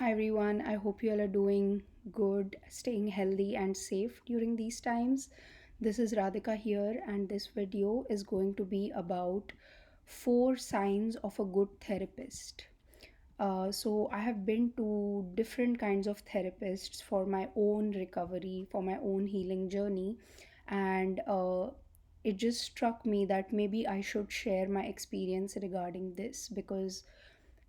Hi everyone, I hope you all are doing good, staying healthy and safe during these times. This is Radhika here, and this video is going to be about four signs of a good therapist. So, I have been to different kinds of therapists for my own recovery, for my own healing journey, and it just struck me that maybe I should share my experience regarding this because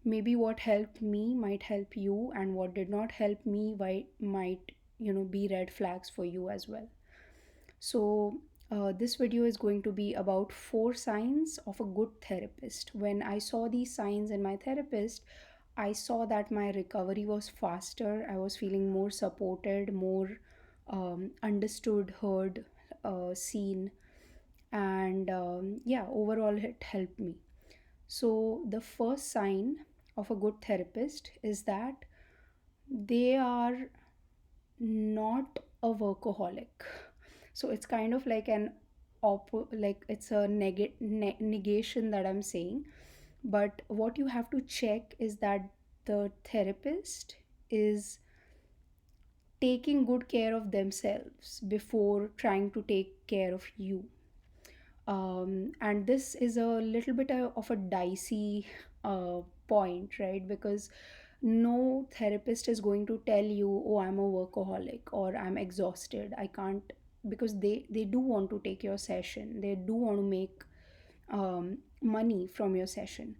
maybe what helped me might help you, and what did not help me might be red flags for you as well. So this video is going to be about four signs of a good therapist. When I saw these signs in my therapist, I saw that my recovery was faster. I was feeling more supported, more understood, heard, seen, and yeah, overall it helped me. So, the first sign of a good therapist is that they are not a workaholic. So, it's kind of like like it's a negation that I'm saying. But what you have to check is that the therapist is taking good care of themselves before trying to take care of you. And this is a little bit of a dicey point, right? Because no therapist is going to tell you, oh, I'm a workaholic or I'm exhausted, I can't, because they do want to take your session, they do want to make money from your session.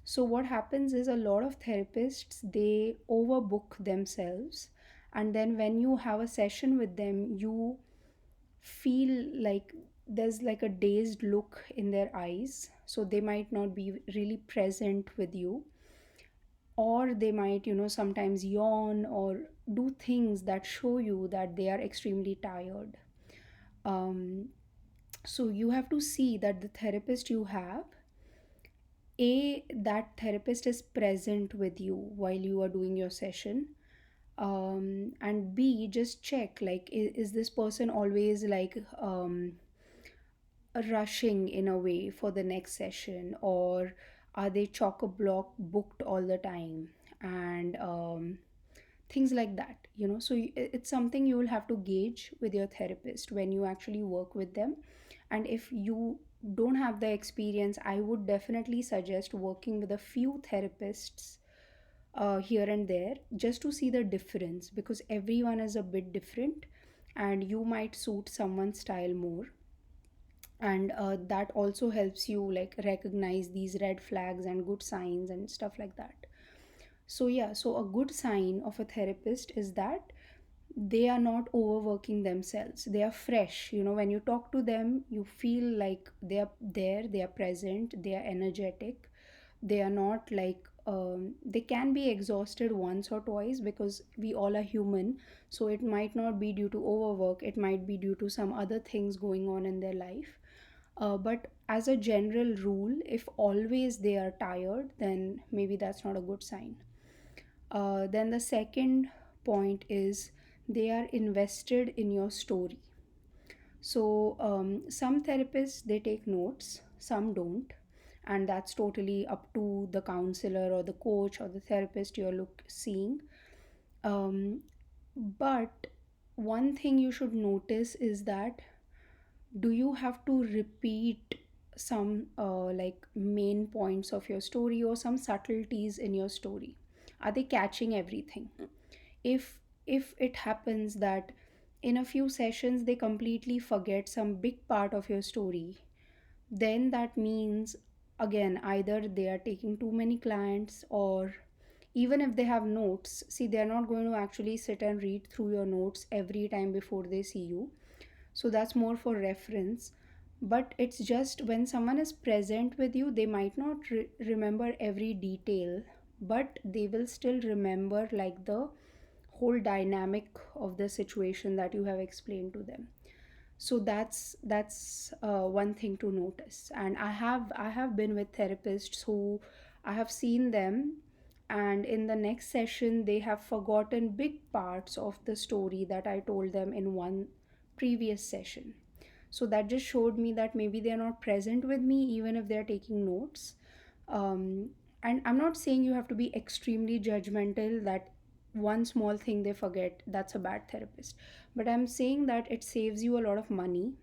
So what happens is a lot of therapists, they overbook themselves, and then when you have a session with them, you feel like there's like a dazed look in their eyes, so they might not be really present with you, or they might sometimes yawn or do things that show you that they are extremely tired. um, so you have to see that the therapist you have, a that therapist is present with you while you are doing your session, and b just check like is this person always like rushing in a way for the next session, or are they chock a block booked all the time, and things like that. So it's something you will have to gauge with your therapist when you actually work with them. And if you don't have the experience, I would definitely suggest working with a few therapists here and there, just to see the difference, because everyone is a bit different and you might suit someone's style more. And that also helps you like recognize these red flags and good signs and stuff like that. So yeah, so a good sign of a therapist is that they are not overworking themselves, they are fresh. When you talk to them, you feel like they are there, they are present, they are energetic. They are not like they can be exhausted once or twice because we all are human. So it might not be due to overwork, it might be due to some other things going on in their life. But as a general rule, if always they are tired, then maybe that's not a good sign. Then the second point is they are invested in your story. So some therapists, they take notes, some don't, and that's totally up to the counselor or the coach or the therapist you're seeing. Um, but one thing you should notice is that, do you have to repeat some like main points of your story or some subtleties in your story? Are they catching everything? If it happens that in a few sessions they completely forget some big part of your story, then that means, again, either they are taking too many clients, or even if they have notes, see, they're not going to actually sit and read through your notes every time before they see you. So that's more for reference. But it's just when someone is present with you, they might not remember every detail, but they will still remember like the whole dynamic of the situation that you have explained to them. So that's one thing to notice. And I have been with therapists who, I have seen them, and in the next session they have forgotten big parts of the story that I told them in one previous session. So that just showed me that maybe they're not present with me even if they're taking notes. um, and I'm not saying you have to be extremely judgmental that one small thing they forget, that's a bad therapist. But I'm saying that it saves you a lot of money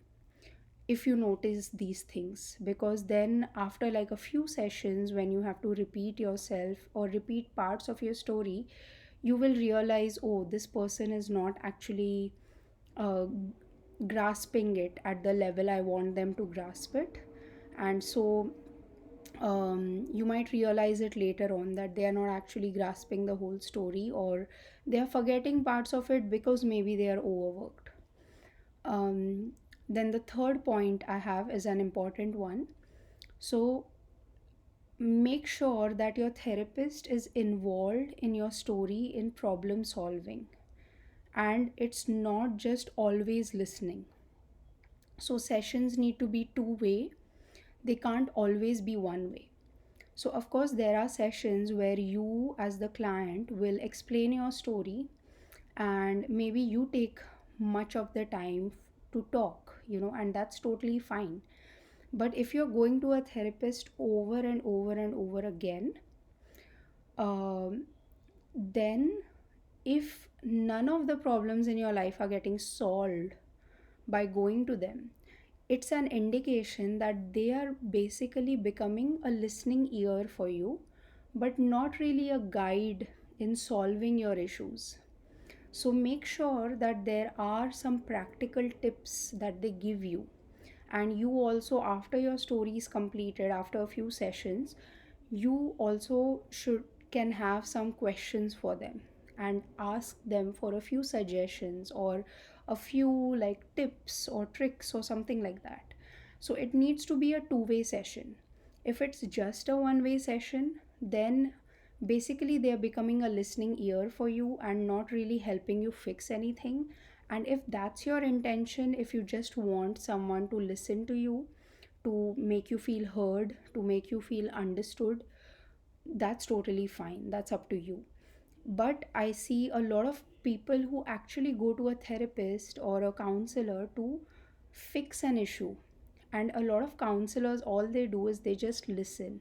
if you notice these things, because then after like a few sessions, when you have to repeat yourself or repeat parts of your story, you will realize, oh, this person is not actually uh, grasping it at the level I want them to grasp it. And so you might realize it later on that they are not actually grasping the whole story, or they are forgetting parts of it because maybe they are overworked. um, then the third point I have is an important one. So make sure that your therapist is involved in your story in problem solving, and it's not just always listening. So sessions need to be two way, they can't always be one way. So of course there are sessions where you as the client will explain your story, and maybe you take much of the time to talk, and that's totally fine. But if you're going to a therapist over and over and over again, um, then if none of the problems in your life are getting solved by going to them, it's an indication that they are basically becoming a listening ear for you, but not really a guide in solving your issues. So make sure that there are some practical tips that they give you. And you also, after your story is completed, after a few sessions, you also should can have some questions for them and ask them for a few suggestions or a few like tips or tricks or something like that. So it needs to be a two-way session. If it's just a one-way session, then basically they are becoming a listening ear for you and not really helping you fix anything. And if that's your intention, if you just want someone to listen to you, to make you feel heard, to make you feel understood, that's totally fine. That's up to you. But I see a lot of people who actually go to a therapist or a counselor to fix an issue. And a lot of counselors, all they do is they just listen,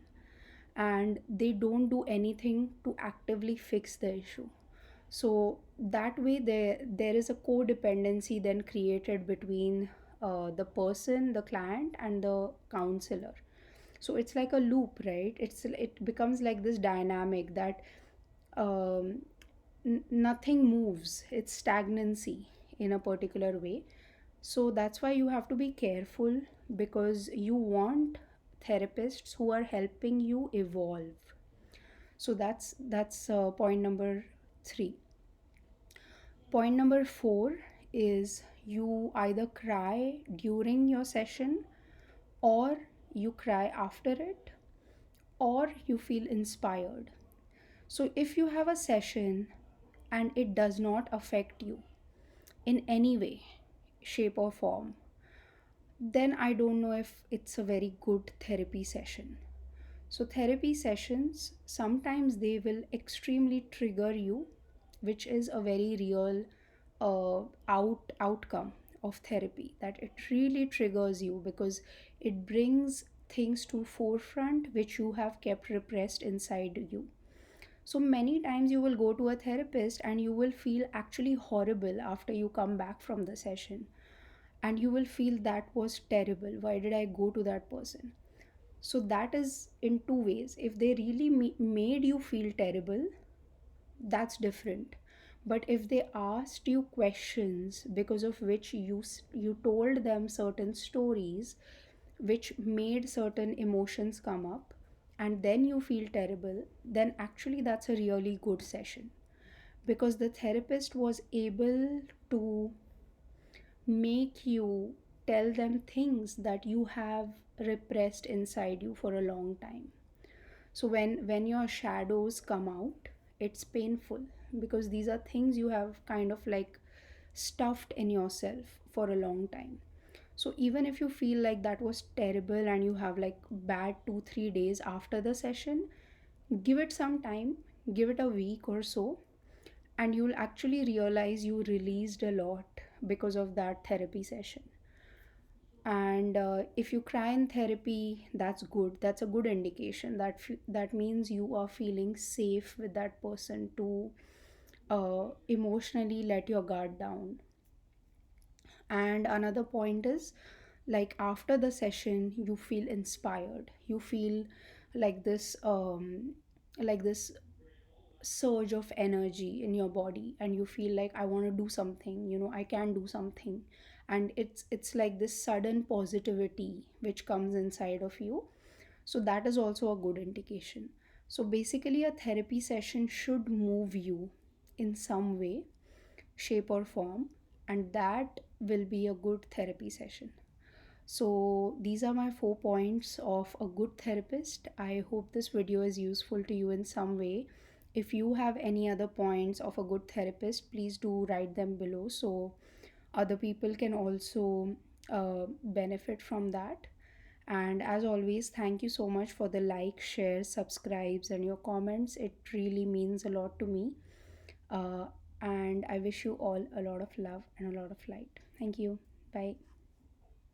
and they don't do anything to actively fix the issue. So that way there is a codependency then created between the person, the client, and the counselor. So it's like a loop, right? It becomes like this dynamic that um, nothing moves, it's stagnancy in a particular way. So that's why you have to be careful, because you want therapists who are helping you evolve. So that's point number 3. Point number 4 is you either cry during your session, or you cry after it, or you feel inspired. So if you have a session and it does not affect you in any way, shape, or form, then I don't know if it's a very good therapy session. So, therapy sessions sometimes they will extremely trigger you, which is a very real outcome of therapy. That it really triggers you because it brings things to forefront which you have kept repressed inside you. So many times you will go to a therapist and you will feel actually horrible after you come back from the session, and you will feel that was terrible. Why did I go to that person? So that is in two ways. If they really made you feel terrible, that's different. But if they asked you questions because of which you told them certain stories which made certain emotions come up, and then you feel terrible, then actually that's a really good session, because the therapist was able to make you tell them things that you have repressed inside you for a long time. So when your shadows come out, it's painful, because these are things you have kind of like stuffed in yourself for a long time. So even if you feel like that was terrible and you have like bad 2 3 days after the session, give it some time, give it a week or so, and you'll actually realize you released a lot because of that therapy session. And if you cry in therapy, that's good. That's a good indication that that means you are feeling safe with that person to emotionally let your guard down. And another point is, like, after the session you feel inspired, you feel like this surge of energy in your body, and you feel like, I want to do something, I can do something. And it's like this sudden positivity which comes inside of you. So that is also a good indication. So basically, a therapy session should move you in some way, shape or form, and that will be a good therapy session. So these are my 4 points of a good therapist. I hope this video is useful to you in some way. If you have any other points of a good therapist, please do write them below so other people can also benefit from that. And as always, thank you so much for the like, share, subscribes, and your comments. It really means a lot to me. Uh, and I wish you all a lot of love and a lot of light. Thank you. Bye.